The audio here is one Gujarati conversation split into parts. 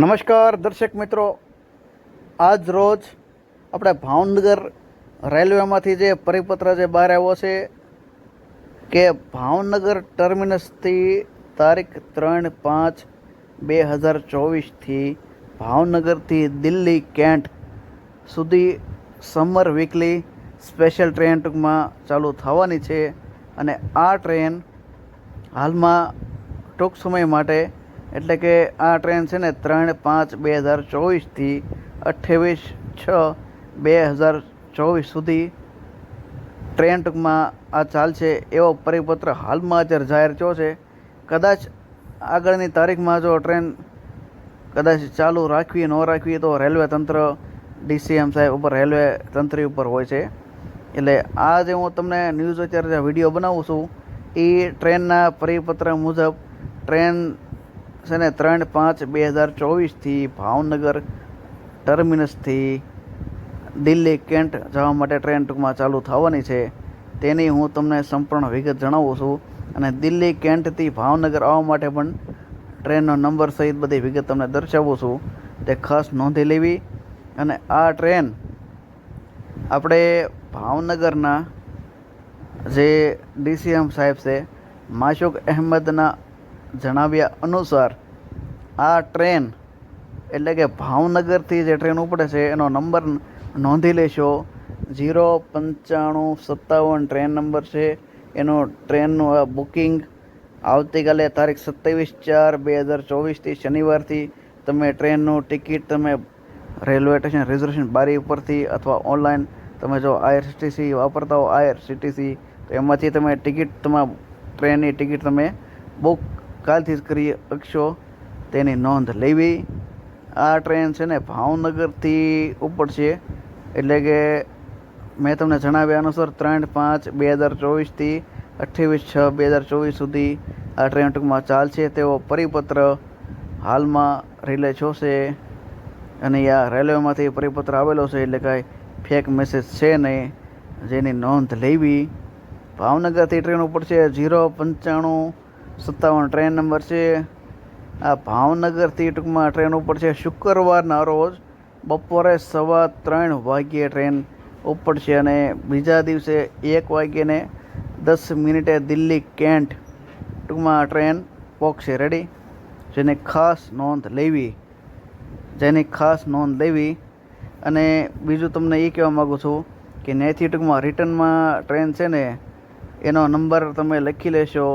નમસ્કાર દર્શક મિત્રો, આજ રોજ આપણે ભાવનગર રેલવેમાંથી જે પરિપત્ર જે બહાર આવ્યો છે કે ભાવનગર ટર્મિનસથી તારીખ 3/5/2024થી ભાવનગરથી દિલ્હી કેન્ટ સુધી સમર વીકલી સ્પેશિયલ ટ્રેન ટૂંકમાં ચાલુ થવાની છે. અને આ ટ્રેન હાલમાં ટૂંક સમય માટે એટલે કે આ ટ્રેન છે ને 3/5/2024થી 28/6/2024 સુધી ટ્રેન ટૂંકમાં આ ચાલશે એવો પરિપત્ર હાલમાં અત્યારે જાહેર થયો છે. કદાચ આગળની તારીખમાં જો ટ્રેન કદાચ ચાલુ રાખવી ન રાખવી તો રેલવે તંત્ર ડીસીએમ સાહેબ ઉપર, રેલવે તંત્રી ઉપર હોય છે. એટલે આ જે હું તમને ન્યૂઝ અત્યારે જે વિડીયો બનાવું છું એ ટ્રેનના પરિપત્ર મુજબ ટ્રેન છે ને 3/5/2024થી ભાવનગર ટર્મિનસથી દિલ્હી કેન્ટ જવા માટે ટ્રેન ટૂંકમાં ચાલુ થવાની છે. તેની હું તમને સંપૂર્ણ વિગત જણાવું છું. અને દિલ્હી કેન્ટથી ભાવનગર આવવા માટે પણ ટ્રેનનો નંબર સહિત બધી વિગત તમને દર્શાવું છું, તે ખાસ નોંધી લેવી. અને આ ટ્રેન આપણે ભાવનગરના જે ડીસીએમ સાહેબ છે માશૂક અહેમદના જણાવ્યા અનુસાર આ ટ્રેન એટલે કે ભાવનગરથી જે ટ્રેન ઉપડે છે એનો નંબર નોંધી લેશો. 09557 ટ્રેન નંબર છે. એનો ટ્રેનનું બુકિંગ આવતીકાલે તારીખ 27/4/2024થી શનિવારથી તમે ટ્રેનનું ટિકિટ તમે રેલવે સ્ટેશન રિઝર્વેશન બારી ઉપરથી અથવા ઓનલાઈન તમે જો આઈઆરસીટીસી વાપરતા હો આઈઆરસીટીસી તો એમાંથી તમે ટિકિટ તમારા ટ્રેનની ટિકિટ તમે બુક કાલથી જ કરી શકશો, તેની નોંધ લેવી. આ ટ્રેન છે ને ભાવનગરથી ઉપડશે એટલે કે મેં તમને જણાવ્યા અનુસાર 3/5/2024થી 28/6/2024 સુધી આ ટ્રેન ટૂંકમાં ચાલશે તેવો પરિપત્ર હાલમાં રિલે થયો છે. અને આ રેલવેમાંથી પરિપત્ર આવેલો છે એટલે કાંઈ ફેક મેસેજ છે નહીં, જેની નોંધ લેવી. ભાવનગરથી ટ્રેન ઉપડશે 09557 ટ્રેન નંબર છે. આ ભાવનગરથી ટૂંકમાં ટ્રેન ઉપડશે શુક્રવારના રોજ બપોરે 3:15 વાગ્યે ટ્રેન ઉપડશે અને બીજા દિવસે 1:10 દિલ્હી કેન્ટ ટૂંકમાં ટ્રેન પહોંચશે. રેડી? જેની ખાસ નોંધ લેવી. અને બીજું તમને એ કહેવા માગું છું કે ત્યાંથી ટૂંકમાં રિટર્નમાં ટ્રેન છે ને એનો નંબર તમે લખી લેશો.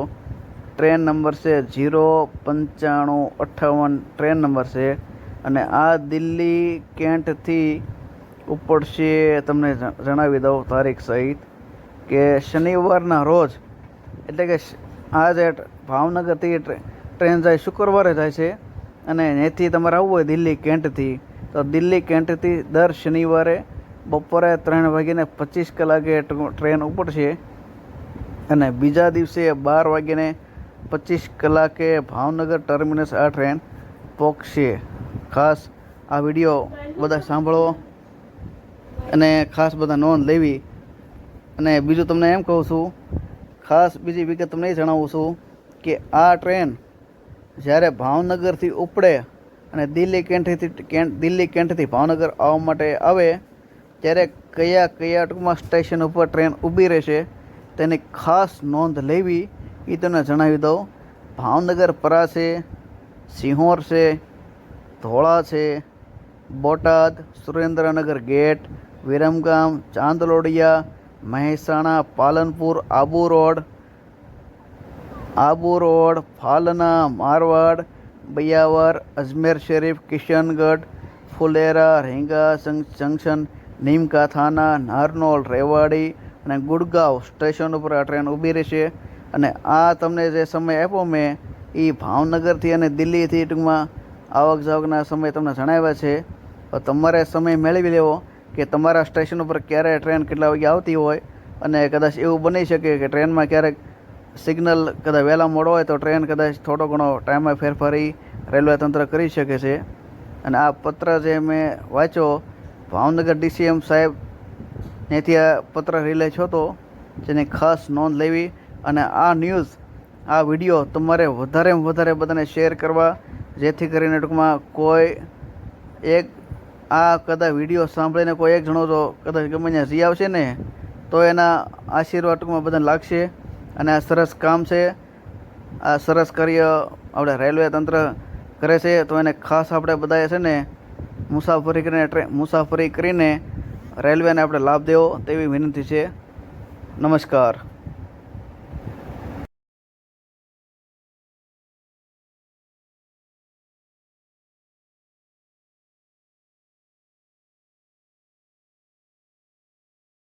ટ્રેન નંબર છે 09558 ટ્રેન નંબર છે. અને આ દિલ્હી કેન્ટથી ઉપડશે, તમને જણાવી દઉં તારીખ સહિત કે શનિવારના રોજ એટલે કે આ જે ભાવનગરથી ટ્રેન જાય શુક્રવારે જાય છે. અને ત્યાંથી તમારે આવવું હોય દિલ્હી કેન્ટથી તો દિલ્હી કેન્ટથી દર શનિવારે બપોરે 3:25 ટ્રેન ઉપડશે અને બીજા દિવસે 12:25 ભાવનગર ટર્મિનસ આ ટ્રેન પહોંચશે. ખાસ આ વિડીયો બધા સાંભળો અને ખાસ બધા નોંધ લેવી. અને બીજું તમને એમ કહું છું, ખાસ બીજી વિગત તમને એ જણાવું છું કે આ ટ્રેન જ્યારે ભાવનગરથી ઉપડે અને દિલ્હી કેન્ટથી ભાવનગર આવવા માટે આવે ત્યારે કયા ટૂંકમાં સ્ટેશન ઉપર ટ્રેન ઊભી રહેશે તેની ખાસ નોંધ લેવી. એ તમને જણાવી દઉં. ભાવનગર પરા છે, સિંહોર છે, ધોળા છે, બોટાદ, સુરેન્દ્રનગર ગેટ, વિરમગામ, ચાંદલોડિયા, મહેસાણા, પાલનપુર, આબુ રોડ, ફાલના, મારવાડ, બિયાવર, અજમેર શરીફ, કિશનગઢ, ફુલેરા, રીંગા જંકશન, નીમકા થાના, નારનોલ, રેવાડી અને ગુડગાંવ સ્ટેશન ઉપર આ ટ્રેન ઊભી રહેશે. અને આ તમને જે સમય આપ્યો મેં એ ભાવનગરથી અને દિલ્હીથી ટૂંકમાં આવક જાવકના સમય તમને જણાવ્યા છે. તો તમારે સમય મેળવી લેવો કે તમારા સ્ટેશન ઉપર ક્યારે ટ્રેન કેટલા વાગે આવતી હોય. અને કદાચ એવું બની શકે કે ટ્રેનમાં ક્યારેક સિગ્નલ કદાચ વહેલા મોડો હોય તો ટ્રેન કદાચ થોડો ઘણો ટાઈમમાં ફેરફારી રેલવે તંત્ર કરી શકે છે. અને આ પત્ર જે મેં વાંચ્યો ભાવનગર ડીસીએમ સાહેબ ત્યાંથી આ પત્ર રિલે થયો હતો, જેની ખાસ નોંધ લેવી. અને આ ન્યૂઝ, આ વિડીયો તમારે વધારેમાં વધારે બધાને શેર કરવા જેથી કરીને ટૂંકમાં કોઈ એક આ કદાચ વિડીયો સાંભળીને કોઈ એક જણો જો કદાચ ગમે ત્યાં જઈ આવશે ને તો એના આશીર્વાદ ટૂંકમાં બધાને લાગશે. અને આ સરસ કામ છે, આ સરસ કાર્ય આપણે રેલવે તંત્ર કરે છે. તો એને ખાસ આપણે બધાએ છે ને મુસાફરી કરીને રેલવેને આપણે લાભ દેવો તેવી વિનંતી છે. નમસ્કાર.